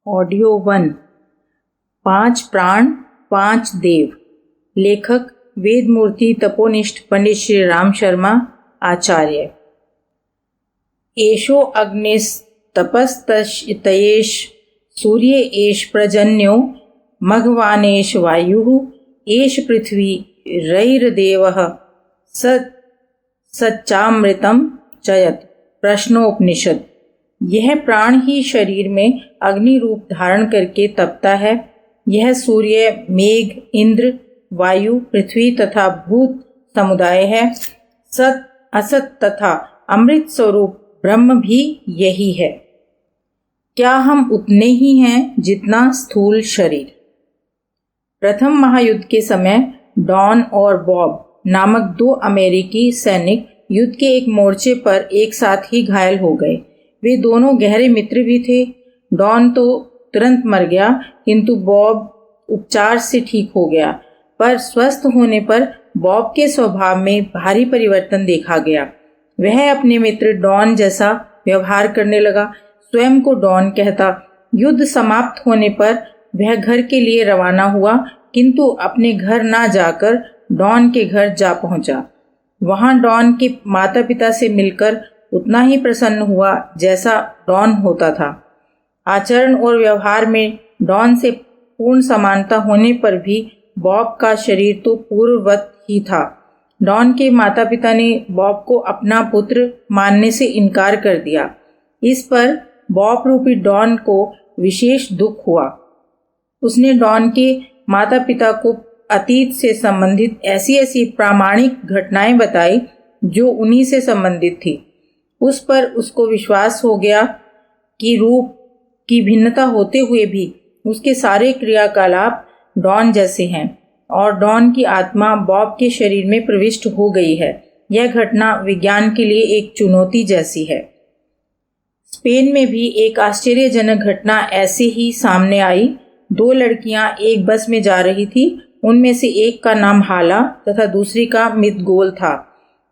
Audio 1। 5 प्राण 5 देव। लेखक वेदमूर्ति तपोनिष्ठ पंडित श्री राम शर्मा आचार्य। एषो अग्निस्तपस्तयेष सूर्य एष प्रजन्यो मघवानेश वायुः एष पृथ्वी रैर्देवः सच्चामृतं चयत। प्रश्नोपनिषद। यह प्राण ही शरीर में अग्नि रूप धारण करके तपता है। यह सूर्य, मेघ, इंद्र, वायु, पृथ्वी तथा भूत समुदाय है। सत, असत तथा अमृत स्वरूप ब्रह्म भी यही है। क्या हम उतने ही हैं जितना स्थूल शरीर? प्रथम महायुद्ध के समय डॉन और बॉब नामक 2 अमेरिकी सैनिक युद्ध के एक मोर्चे पर एक साथ ही घायल हो गए। वे दोनों गहरे मित्र भी थे। डॉन तो तुरंत मर गया, किंतु बॉब उपचार से ठीक हो गया। पर स्वस्थ होने पर बॉब के स्वभाव में भारी परिवर्तन देखा गया। वह अपने मित्र डॉन जैसा व्यवहार करने लगा, स्वयं को डॉन कहता। युद्ध समाप्त होने पर वह घर के लिए रवाना हुआ, किंतु अपने घर ना जाकर डॉन के घर जा पहुंचा। वहां डॉन के माता पिता से मिलकर उतना ही प्रसन्न हुआ जैसा डॉन होता था। आचरण और व्यवहार में डॉन से पूर्ण समानता होने पर भी बॉब का शरीर तो पूर्ववत ही था। डॉन के माता पिता ने बॉब को अपना पुत्र मानने से इनकार कर दिया। इस पर बॉब रूपी डॉन को विशेष दुख हुआ। उसने डॉन के माता पिता को अतीत से संबंधित ऐसी ऐसी प्रामाणिक घटनाएं बताई जो उन्हीं से संबंधित थी। उस पर उसको विश्वास हो गया कि रूप की भिन्नता होते हुए भी उसके सारे क्रियाकलाप डॉन जैसे हैं और डॉन की आत्मा बॉब के शरीर में प्रविष्ट हो गई है। यह घटना विज्ञान के लिए एक चुनौती जैसी है। स्पेन में भी एक आश्चर्यजनक घटना ऐसे ही सामने आई। 2 लड़कियां एक बस में जा रही थी। उनमें से एक का नाम हाला तथा दूसरी का मितगोल था।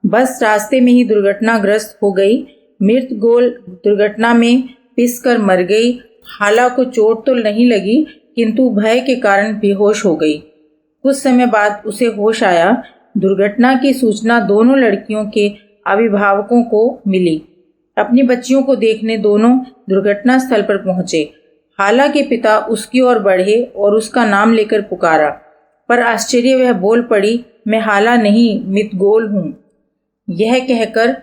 बस रास्ते में ही दुर्घटनाग्रस्त हो गई। मितगोल दुर्घटना में पिसकर मर गई। हाला को चोट तो नहीं लगी, किंतु भय के कारण बेहोश हो गई। कुछ समय बाद उसे होश आया। दुर्घटना की सूचना दोनों लड़कियों के अभिभावकों को मिली। अपनी बच्चियों को देखने दोनों दुर्घटना स्थल पर पहुंचे। हाला के पिता उसकी ओर बढ़े और उसका नाम लेकर पुकारा, पर आश्चर्य वह बोल पड़ी, मैं हाला नहीं, मितगोल हूँ। यह कहकर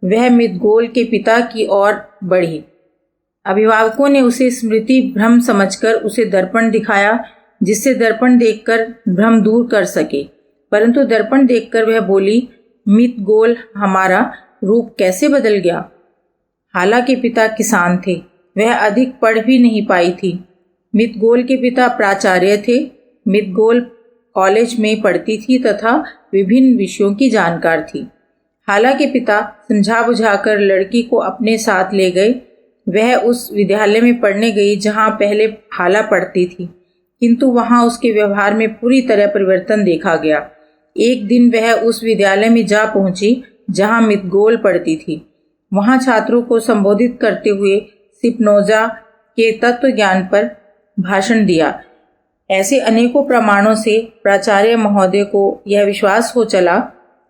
वह मितगोल के पिता की ओर बढ़ी। अभिभावकों ने उसे स्मृति भ्रम समझकर उसे दर्पण दिखाया, जिससे दर्पण देखकर भ्रम दूर कर सके। परंतु दर्पण देखकर वह बोली, मितगोल हमारा रूप कैसे बदल गया? हाला के पिता किसान थे। वह अधिक पढ़ भी नहीं पाई थी। मितगोल के पिता प्राचार्य थे। मितगोल कॉलेज में पढ़ती थी तथा विभिन्न विषयों की जानकार थी। हाला के पिता समझा बुझाकर लड़की को अपने साथ ले गए। वह उस विद्यालय में पढ़ने गई जहाँ पहले हाला पढ़ती थी, किंतु वहाँ उसके व्यवहार में पूरी तरह परिवर्तन देखा गया। एक दिन वह उस विद्यालय में जा पहुंची जहाँ मितगोल पढ़ती थी। वहाँ छात्रों को संबोधित करते हुए स्पिनोजा के तत्व ज्ञान पर भाषण दिया। ऐसे अनेकों प्रमाणों से प्राचार्य महोदय को यह विश्वास हो चला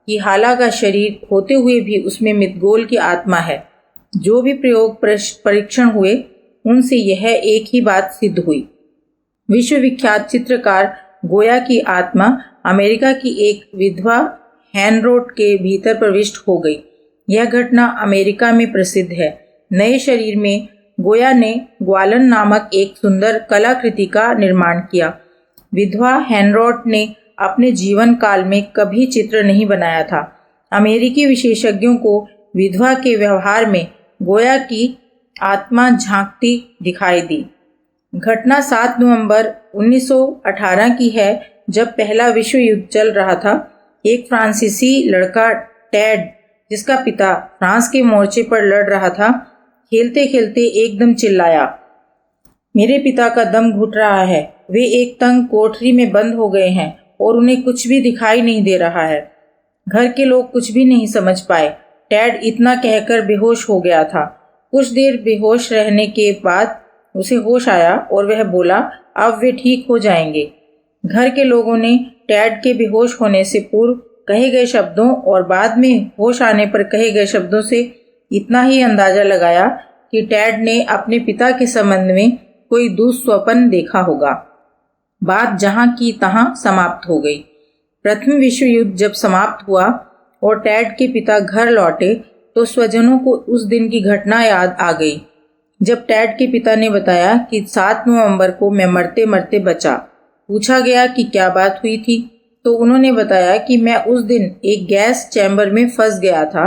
कि हाला का शरीर होते हुए भी उसमें मितगोल की आत्मा है। जो भी प्रयोग परीक्षण हुए उनसे यह एक ही बात सिद्ध हुई। विश्वविख्यात चित्रकार गोया की आत्मा अमेरिका की एक विधवा हैनरोट के भीतर प्रविष्ट हो गई। यह घटना अमेरिका में प्रसिद्ध है। नए शरीर में गोया ने ग्वालन नामक एक सुंदर कलाकृति का निर्माण किया। विधवा हैनरोट ने अपने जीवन काल में कभी चित्र नहीं बनाया था। अमेरिकी विशेषज्ञों को विधवा के व्यवहार में गोया की आत्मा झांकती दिखाई दी। घटना 7 नवंबर 1918 की है, जब पहला विश्व युद्ध चल रहा था। एक फ्रांसीसी लड़का टेड, जिसका पिता फ्रांस के मोर्चे पर लड़ रहा था, खेलते खेलते एकदम चिल्लाया, मेरे पिता का दम घुट रहा है। वे एक तंग कोठरी में बंद हो गए हैं और उन्हें कुछ भी दिखाई नहीं दे रहा है। घर के लोग कुछ भी नहीं समझ पाए। टेड इतना कहकर बेहोश हो गया था। कुछ देर बेहोश रहने के बाद उसे होश आया और वह बोला, अब वे ठीक हो जाएंगे। घर के लोगों ने टैड के बेहोश होने से पूर्व कहे गए शब्दों और बाद में होश आने पर कहे गए शब्दों से इतना ही अंदाजा लगाया कि टैड ने अपने पिता के संबंध में कोई दुस्वप्न देखा होगा। बात जहां की तहां समाप्त हो गई। प्रथम विश्व युद्ध जब समाप्त हुआ और टैड के पिता घर लौटे तो स्वजनों को उस दिन की घटना याद आ गई जब टैड के पिता ने बताया कि 7 नवंबर को मैं मरते मरते बचा। पूछा गया कि क्या बात हुई थी तो उन्होंने बताया कि मैं उस दिन एक गैस चैम्बर में फंस गया था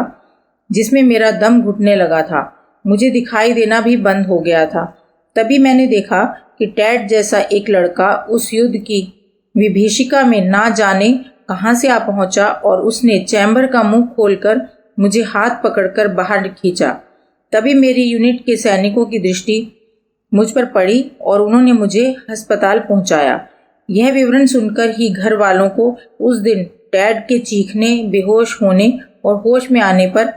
जिसमें मेरा दम घुटने लगा था। मुझे दिखाई देना भी बंद हो गया था। तभी मैंने देखा कि टैड जैसा एक लड़का उस युद्ध की विभीषिका में ना जाने कहां से आ पहुंचा और उसने चैम्बर का मुंह खोलकर मुझे हाथ पकड़कर बाहर खींचा। तभी मेरी यूनिट के सैनिकों की दृष्टि मुझ पर पड़ी और उन्होंने मुझे अस्पताल पहुंचाया। यह विवरण सुनकर ही घर वालों को उस दिन टैड के चीखने, बेहोश होने और होश में आने पर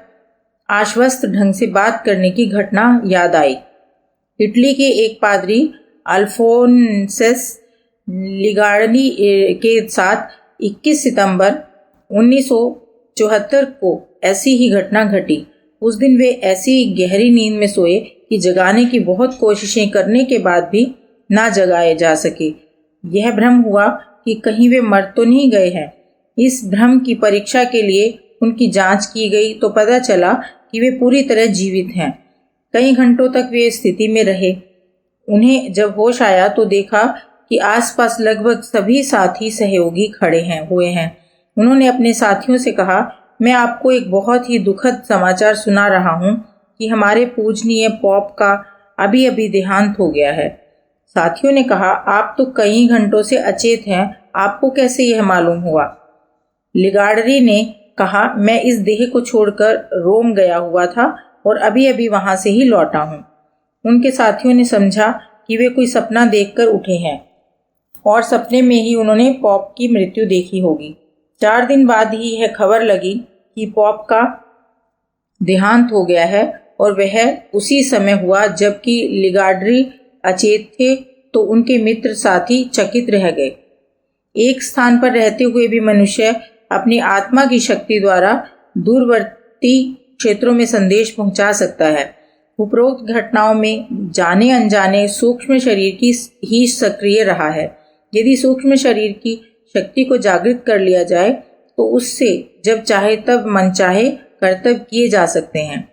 आश्वस्त ढंग से बात करने की घटना याद आई। इटली के एक पादरी अल्फोंसस लिगार्डी के साथ 21 सितंबर 1974 को ऐसी ही घटना घटी। उस दिन वे ऐसी गहरी नींद में सोए कि जगाने की बहुत कोशिशें करने के बाद भी ना जगाए जा सके। यह भ्रम हुआ कि कहीं वे मर तो नहीं गए हैं। इस भ्रम की परीक्षा के लिए उनकी जांच की गई तो पता चला कि वे पूरी तरह जीवित हैं। कई घंटों तक वे इस स्थिति में रहे। उन्हें जब होश आया तो देखा कि आसपास लगभग सभी साथी सहयोगी खड़े हुए हैं। उन्होंने अपने साथियों से कहा, मैं आपको एक बहुत ही दुखद समाचार सुना रहा हूं कि हमारे पूजनीय पॉप का अभी अभी देहांत हो गया है। साथियों ने कहा, आप तो कई घंटों से अचेत हैं, आपको कैसे यह मालूम हुआ? लिगार्डी ने कहा, मैं इस देह को छोड़कर रोम गया हुआ था और अभी अभी वहां से ही लौटा हूं। उनके साथियों ने समझा कि वे कोई सपना देखकर उठे हैं और सपने में ही उन्होंने पॉप की मृत्यु देखी होगी। 4 दिन बाद ही यह खबर लगी कि पॉप का देहांत हो गया है और वह उसी समय हुआ जबकि लिगार्डी अचेत थे तो उनके मित्र साथी चकित रह गए। एक स्थान पर रहते हुए भी मनुष्य अपनी आत्मा की शक्ति द्वारा दूरवर्ती क्षेत्रों में संदेश पहुंचा सकता है। उपरोक्त घटनाओं में जाने अनजाने सूक्ष्म शरीर की ही सक्रिय रहा है। यदि सूक्ष्म शरीर की शक्ति को जागृत कर लिया जाए तो उससे जब चाहे तब मनचाहे कर्तव्य किए जा सकते हैं।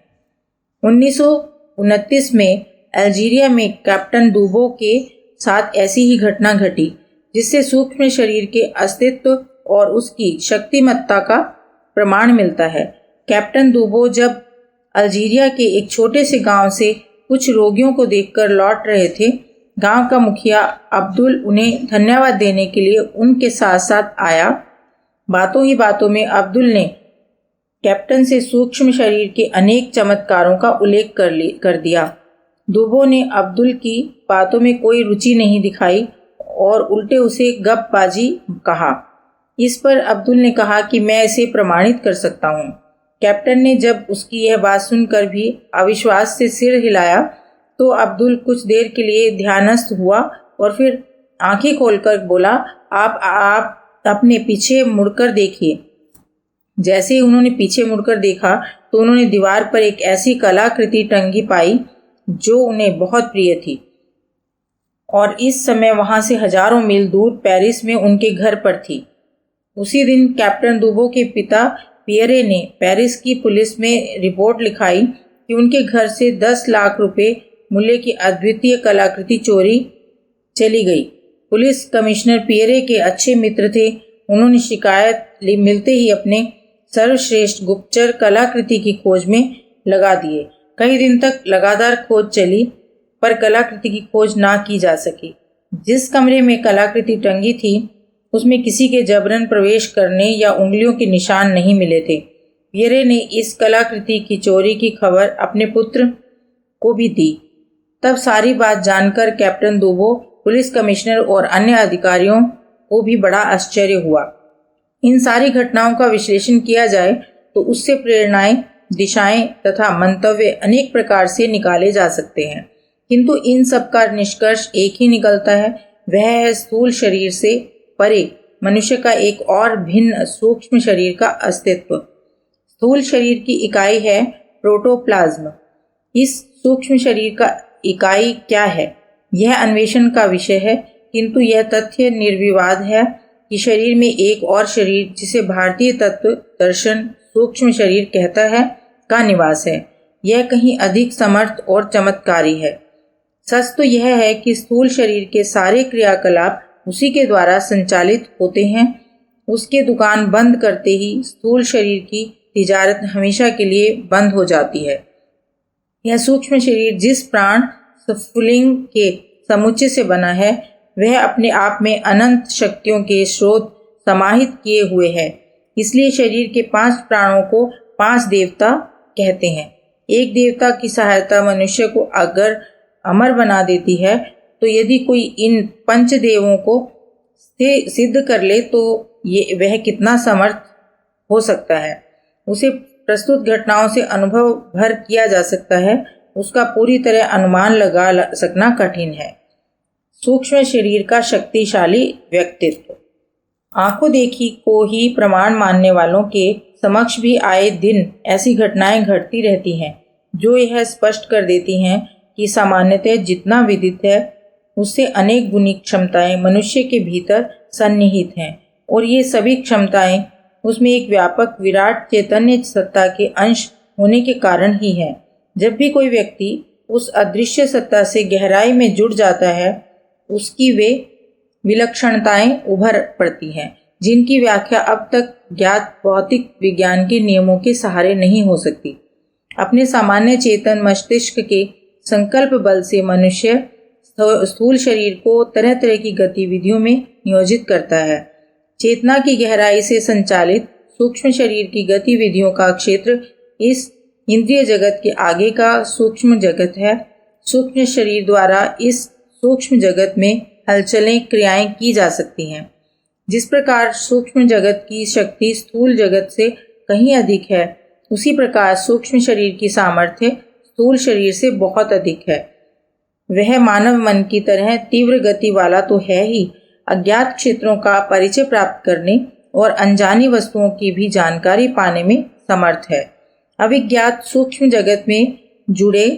1929 में अल्जीरिया में कैप्टन दूबो के साथ ऐसी ही घटना घटी जिससे सूक्ष्म शरीर के अस्तित्व और उसकी शक्तिमत्ता का प्रमाण मिलता है। कैप्टन दूबो जब अल्जीरिया के एक छोटे से गांव से कुछ रोगियों को देखकर लौट रहे थे, गांव का मुखिया अब्दुल उन्हें धन्यवाद देने के लिए उनके साथ साथ आया। बातों ही बातों में अब्दुल ने कैप्टन से सूक्ष्म शरीर के अनेक चमत्कारों का उल्लेख कर दिया। दूबो ने अब्दुल की बातों में कोई रुचि नहीं दिखाई और उल्टे उसे गपबाजी कहा। इस पर अब्दुल ने कहा कि मैं इसे प्रमाणित कर सकता हूँ। कैप्टन ने जब उसकी यह बात सुनकर भी अविश्वास से सिर हिलाया तो अब्दुल कुछ देर के लिए ध्यानस्थ हुआ और फिर आंखें खोलकर बोला, आप अपने पीछे मुड़कर देखिए। जैसे ही उन्होंने पीछे मुड़कर देखा तो उन्होंने दीवार पर एक ऐसी कलाकृति टंगी पाई जो उन्हें बहुत प्रिय थी और इस समय वहां से हजारों मील दूर पेरिस में उनके घर पर थी। उसी दिन कैप्टन दूबो के पिता पियरे ने पेरिस की पुलिस में रिपोर्ट लिखाई कि उनके घर से 10 लाख रुपए मूल्य की अद्वितीय कलाकृति चोरी चली गई। पुलिस कमिश्नर पियरे के अच्छे मित्र थे। उन्होंने शिकायत मिलते ही अपने सर्वश्रेष्ठ गुप्तचर कलाकृति की खोज में लगा दिए। कई दिन तक लगातार खोज चली पर कलाकृति की खोज ना की जा सकी। जिस कमरे में कलाकृति टंगी थी उसमें किसी के जबरन प्रवेश करने या उंगलियों के निशान नहीं मिले थे। पियरे ने इस कलाकृति की चोरी की खबर अपने पुत्र को भी दी। तब सारी बात जानकर कैप्टन दूबो, पुलिस कमिश्नर और अन्य अधिकारियों को भी बड़ा आश्चर्य हुआ। इन सारी घटनाओं का विश्लेषण किया जाए तो उससे प्रेरणाएं, दिशाएं तथा मंतव्य अनेक प्रकार से निकाले जा सकते हैं, किंतु इन सब का निष्कर्ष एक ही निकलता है, वह है स्थूल शरीर से परे मनुष्य का एक और भिन्न सूक्ष्म शरीर का अस्तित्व। स्थूल शरीर की इकाई है प्रोटोप्लाज्म। इस सूक्ष्म शरीर का इकाई क्या है, यह अन्वेषण का विषय है, किंतु यह तथ्य निर्विवाद है कि शरीर में एक और शरीर, जिसे भारतीय तत्व दर्शन सूक्ष्म शरीर कहता है, का निवास है। यह कहीं अधिक समर्थ और चमत्कारी है। सच तो यह है कि स्थूल शरीर के सारे क्रियाकलाप उसी के द्वारा संचालित होते हैं। उसके दुकान बंद करते ही स्थूल शरीर की तिजारत हमेशा के लिए बंद हो जाती है। यह सूक्ष्म शरीर जिस प्राण स्फुलिंग के समुच्चय से बना है, वह अपने आप में अनंत शक्तियों के स्रोत समाहित किए हुए है। इसलिए शरीर के 5 प्राणों को 5 देवता कहते हैं। एक देवता की सहायता मनुष्य को अगर अमर बना देती है, तो यदि कोई इन 5 देवों को सिद्ध कर ले तो वह कितना समर्थ हो सकता है, उसे प्रस्तुत घटनाओं से अनुभव भर किया जा सकता है, उसका पूरी तरह अनुमान लगा सकना कठिन है। सूक्ष्म शरीर का शक्तिशाली व्यक्तित्व। आंखों देखी को ही प्रमाण मानने वालों के समक्ष भी आए दिन ऐसी घटनाएं घटती रहती हैं, जो यह स्पष्ट कर देती हैं कि सामान्यतः जितना विदित है, उससे अनेक गुनी क्षमताएं मनुष्य के भीतर सन्निहित हैं, और ये सभी क्षमताएं उसमें एक व्यापक विराट चैतन्य सत्ता के अंश होने के कारण ही है। जब भी कोई व्यक्ति उस अदृश्य सत्ता से गहराई में जुड़ जाता है, उसकी वे विलक्षणताएं उभर पड़ती हैं, जिनकी व्याख्या अब तक ज्ञात भौतिक विज्ञान के नियमों के सहारे नहीं हो सकती। अपने सामान्य चेतन मस्तिष्क के संकल्प बल से मनुष्य स्थूल शरीर को तरह तरह की गतिविधियों में नियोजित करता है। चेतना की गहराई से संचालित सूक्ष्म शरीर की गतिविधियों का क्षेत्र इस इंद्रिय जगत के आगे का सूक्ष्म जगत है। सूक्ष्म शरीर द्वारा इस सूक्ष्म जगत में हलचलें क्रियाएं की जा सकती हैं। जिस प्रकार सूक्ष्म जगत की शक्ति स्थूल जगत से कहीं अधिक है, उसी प्रकार सूक्ष्म शरीर की सामर्थ्य स्थूल शरीर से बहुत अधिक है। वह मानव मन की तरह तीव्र गति वाला तो है ही, अज्ञात क्षेत्रों का परिचय प्राप्त करने और अनजानी वस्तुओं की भी जानकारी पाने में समर्थ है। अविज्ञात सूक्ष्म जगत में जुड़े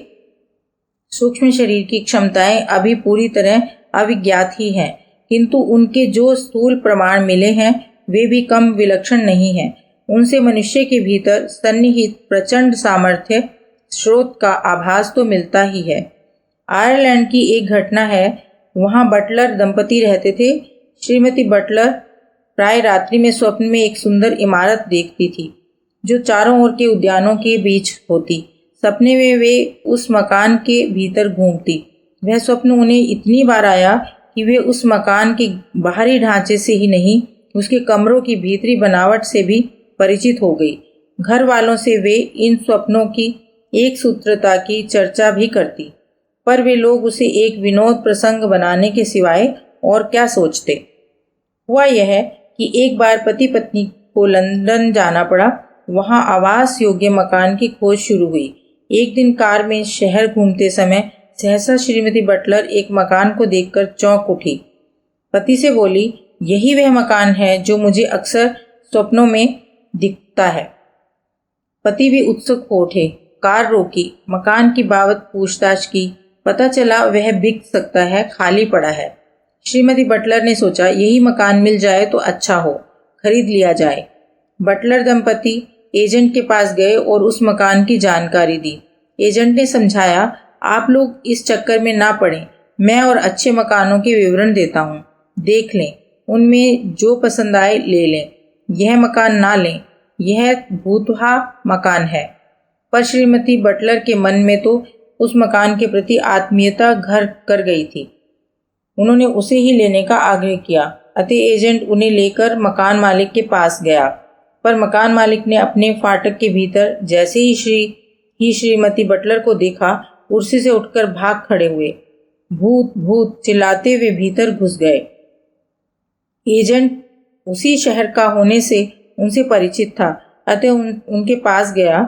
सूक्ष्म शरीर की क्षमताएं अभी पूरी तरह अविज्ञात ही हैं, किंतु उनके जो स्थूल प्रमाण मिले हैं, वे भी कम विलक्षण नहीं हैं। उनसे मनुष्य के भीतर सन्निहित प्रचंड सामर्थ्य स्रोत का आभास तो मिलता ही है। आयरलैंड की एक घटना है। वहां बटलर दंपति रहते थे। श्रीमती बटलर प्राय रात्रि में स्वप्न में एक सुंदर इमारत देखती थी, जो चारों ओर के उद्यानों के बीच होती। सपने में वे उस मकान के भीतर घूमती। वह स्वप्न उन्हें इतनी बार आया कि वे उस मकान के बाहरी ढांचे से ही नहीं, उसके कमरों की भीतरी बनावट से भी परिचित हो गई। घर वालों से वे इन स्वप्नों की एक सूत्रता की चर्चा भी करती, पर वे लोग उसे एक विनोद प्रसंग बनाने के सिवाय और क्या सोचते। हुआ यह कि एक बार पति पत्नी को लंदन जाना पड़ा। वहां आवास योग्य मकान की खोज शुरू हुई। एक दिन कार में शहर घूमते समय सहसा श्रीमती बटलर एक मकान को देखकर चौंक उठी। पति से बोली, यही वह मकान है जो मुझे अक्सर स्वप्नों में दिखता है। पति भी उत्सुक हो उठे। कार रोकी, मकान की बाबत पूछताछ की। पता चला वह बिक सकता है, खाली पड़ा है। श्रीमती बटलर ने सोचा, यही मकान मिल जाए तो अच्छा हो, खरीद लिया जाए। बटलर दंपति एजेंट के पास गए और उस मकान की जानकारी दी। एजेंट ने समझाया, आप लोग इस चक्कर में ना पड़ें, मैं और अच्छे मकानों के विवरण देता हूँ, देख लें, उनमें जो पसंद आए ले लें। यह मकान ना लें, यह भूतहा मकान है। पर श्रीमती बटलर के मन में तो उस मकान के प्रति आत्मीयता घर कर गई थी। उन्होंने उसे ही लेने का आग्रह किया। अतः एजेंट उन्हें लेकर मकान मालिक के पास गया, पर मकान मालिक ने अपने फाटक के भीतर जैसे ही श्रीमती बटलर को देखा, कुर्सी से उठकर भाग खड़े हुए। भूत भूत चिल्लाते हुए भीतर घुस गए। एजेंट उसी शहर का होने से उनसे परिचित था, अतः उनके पास गया।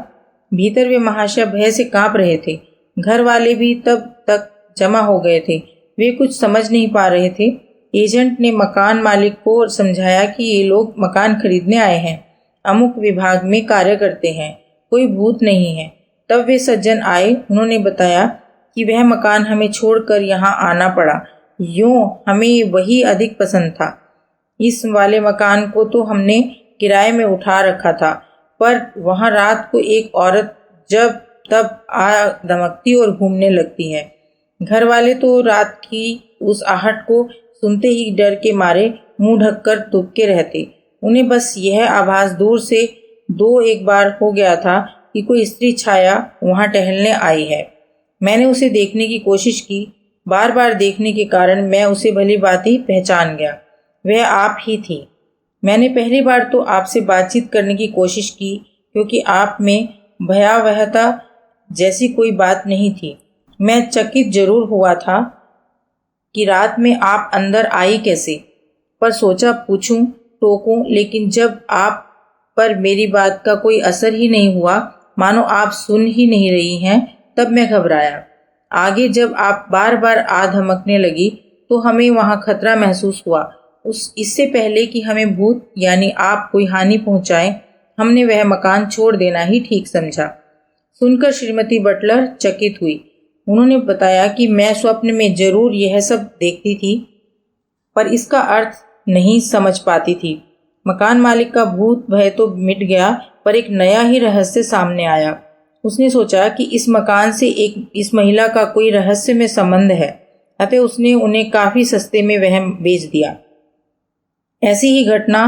भीतर वे महाशय भय से कांप रहे थे। घर वाले भी तब तक जमा हो गए थे। वे कुछ समझ नहीं पा रहे थे। एजेंट ने मकान मालिक को समझाया कि ये लोग मकान खरीदने आए हैं, अमुक विभाग में कार्य करते हैं, कोई भूत नहीं है। तब वे सज्जन आए। उन्होंने बताया कि वह मकान हमें छोड़कर यहाँ आना पड़ा, यूँ हमें वही अधिक पसंद था। इस वाले मकान को तो हमने किराए में उठा रखा था, पर वहाँ रात को एक औरत जब तब आ दमकती और घूमने लगती है। घर वाले तो रात की उस आहट को सुनते ही डर के मारे मुंह ढककर दुबके रहते। उन्हें बस यह आभास दूर से एक बार हो गया था कि कोई स्त्री छाया वहाँ टहलने आई है। मैंने उसे देखने की कोशिश की। बार बार देखने के कारण मैं उसे भली भांति पहचान गया। वह आप ही थी। मैंने पहली बार तो आपसे बातचीत करने की कोशिश की, क्योंकि आप में भयावहता जैसी कोई बात नहीं थी। मैं चकित जरूर हुआ था कि रात में आप अंदर आई कैसे, पर सोचा पूछूं, टोकूं, लेकिन जब आप पर मेरी बात का कोई असर ही नहीं हुआ, मानो आप सुन ही नहीं रही हैं, तब मैं घबराया। आगे जब आप बार बार आ धमकने लगी तो हमें वहाँ खतरा महसूस हुआ। इससे पहले कि हमें भूत यानी आप कोई हानि पहुँचाए, हमने वह मकान छोड़ देना ही ठीक समझा। सुनकर श्रीमती बटलर चकित हुई। उन्होंने बताया कि मैं स्वप्न में जरूर यह सब देखती थी, पर इसका अर्थ नहीं समझ पाती थी। मकान मालिक का भूत भय तो मिट गया, पर एक नया ही रहस्य सामने आया। उसने सोचा कि इस मकान से इस महिला का कोई रहस्य में संबंध है, अतः उसने उन्हें काफ़ी सस्ते में वह बेच दिया। ऐसी ही घटना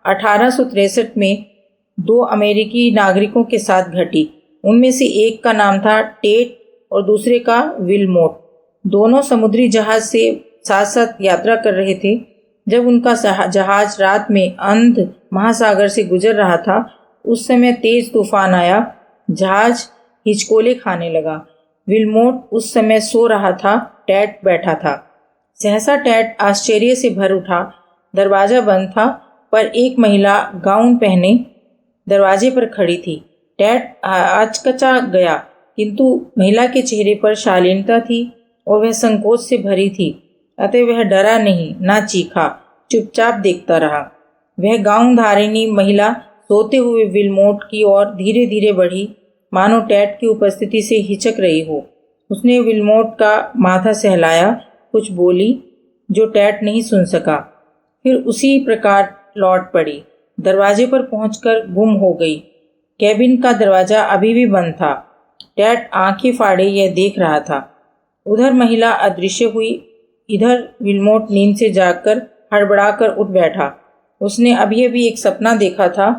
1863 में 2 अमेरिकी नागरिकों के साथ घटी। उनमें से एक का नाम था टेट और दूसरे का विलमोट। दोनों समुद्री जहाज से साथ साथ यात्रा कर रहे थे। जब उनका जहाज रात में अंध महासागर से गुजर रहा था, उस समय तेज तूफान आया। जहाज हिचकोले खाने लगा। विलमोट उस समय सो रहा था, टैट बैठा था। सहसा टैट आश्चर्य से भर उठा। दरवाज़ा बंद था, पर एक महिला गाउन पहने दरवाजे पर खड़ी थी। टैट आचकचा गया, किंतु महिला के चेहरे पर शालीनता थी और वह संकोच से भरी थी, अतः वह डरा नहीं, ना चीखा, चुपचाप देखता रहा। वह गाउन धारिणी महिला सोते हुए विलमोट की ओर धीरे धीरे बढ़ी, मानो टैट की उपस्थिति से हिचक रही हो। उसने विलमोट का माथा सहलाया, कुछ बोली जो टैट नहीं सुन सका, फिर उसी प्रकार लौट पड़ी। दरवाजे पर पहुंचकर गुम हो गई। कैबिन का दरवाज़ा अभी भी बंद था। टैट आंखें फाड़े यह देख रहा था। उधर महिला अदृश्य हुई, इधर विलमोट नींद से जागकर हड़बड़ाकर उठ बैठा। उसने अभी अभी एक सपना देखा था।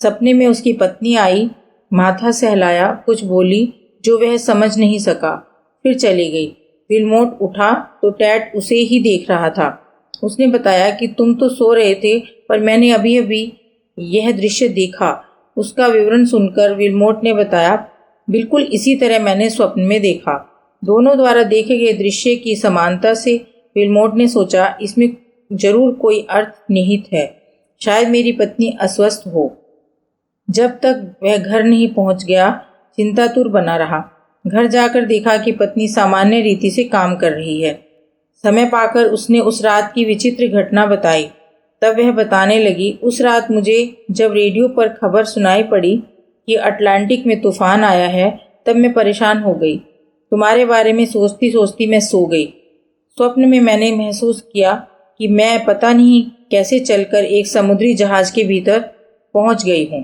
सपने में उसकी पत्नी आई, माथा सहलाया, कुछ बोली जो वह समझ नहीं सका, फिर चली गई। विलमोट उठा तो टैट उसे ही देख रहा था। उसने बताया कि तुम तो सो रहे थे, पर मैंने अभी अभी यह दृश्य देखा। उसका विवरण सुनकर विलमोट ने बताया, बिल्कुल इसी तरह मैंने स्वप्न में देखा। दोनों द्वारा देखे गए दृश्य की समानता से विलमोट ने सोचा, इसमें जरूर कोई अर्थ निहित है। शायद मेरी पत्नी अस्वस्थ हो। जब तक वह घर नहीं पहुंच गया, चिंतातुर बना रहा। घर जाकर देखा कि पत्नी सामान्य रीति से काम कर रही है। समय पाकर उसने उस रात की विचित्र घटना बताई। तब वह बताने लगी, उस रात मुझे जब रेडियो पर खबर सुनाई पड़ी कि अटलांटिक में तूफान आया है, तब मैं परेशान हो गई। तुम्हारे बारे में सोचती सोचती मैं सो गई। स्वप्न में मैंने महसूस किया कि मैं पता नहीं कैसे चलकर एक समुद्री जहाज के भीतर पहुंच गई हूँ।